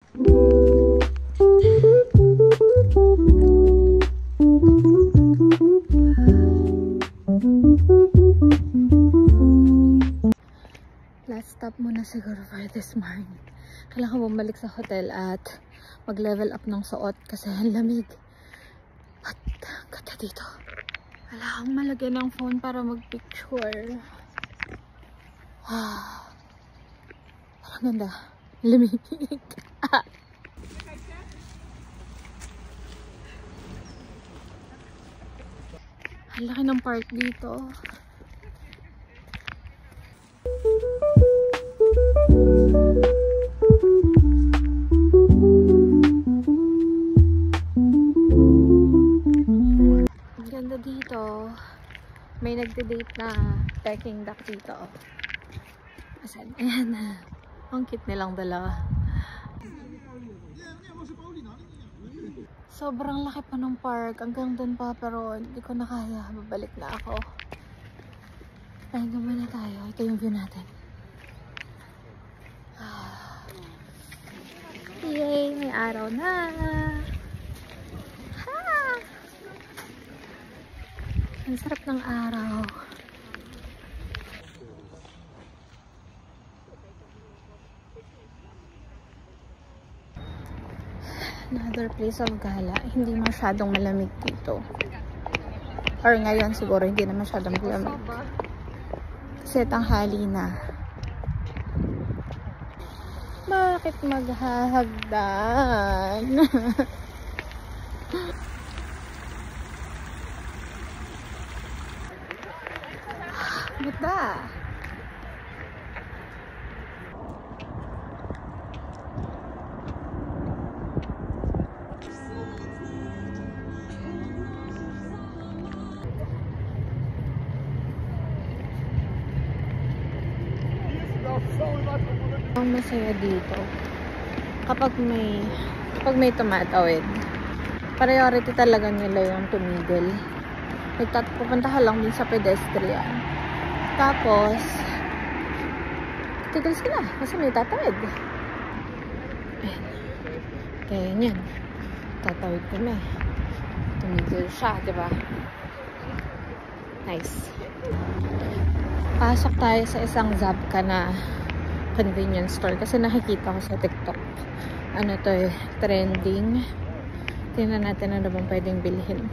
Last stop muna siguro for this morning. Kailangan bumalik sa hotel at mag-level up ng suot kasi ang lamig. At ganda dito. Wala akong malagyan ng phone para mag-picture. Parang ganda. Lamig. Ang laki ng park dito. Ganda dito. May nagde-date na trekking duck dito. Asan? Ayan. Ang cute nilang dalawa. Sobrang laki pa ng park. Hanggang dun pa pero hindi ko na kaya. Babalik na ako. Pahinga muna tayo. Ito yung view natin. Yay! May araw na! Ang sarap ng araw. Another place of gala. Hindi masyadong malamig dito. Or ngayon siguro hindi na masyadong malamig. Kasi tanghali na. Bakit maghahagdan? Ganda! Ang masaya dito kapag may tumatawid, priority talaga nila yung tumigil. Pupunta ka lang din sa pedestrian, tapos tigil sila kasi may tatawid. Ayan. Kaya yan, tatawid kami, tumigil siya, diba? Nice. Pasok tayo sa isang Zabka na convenience store kasi nakikita ko sa TikTok. Ano to eh, trending. Tingnan natin ano bang pwedeng bilhin.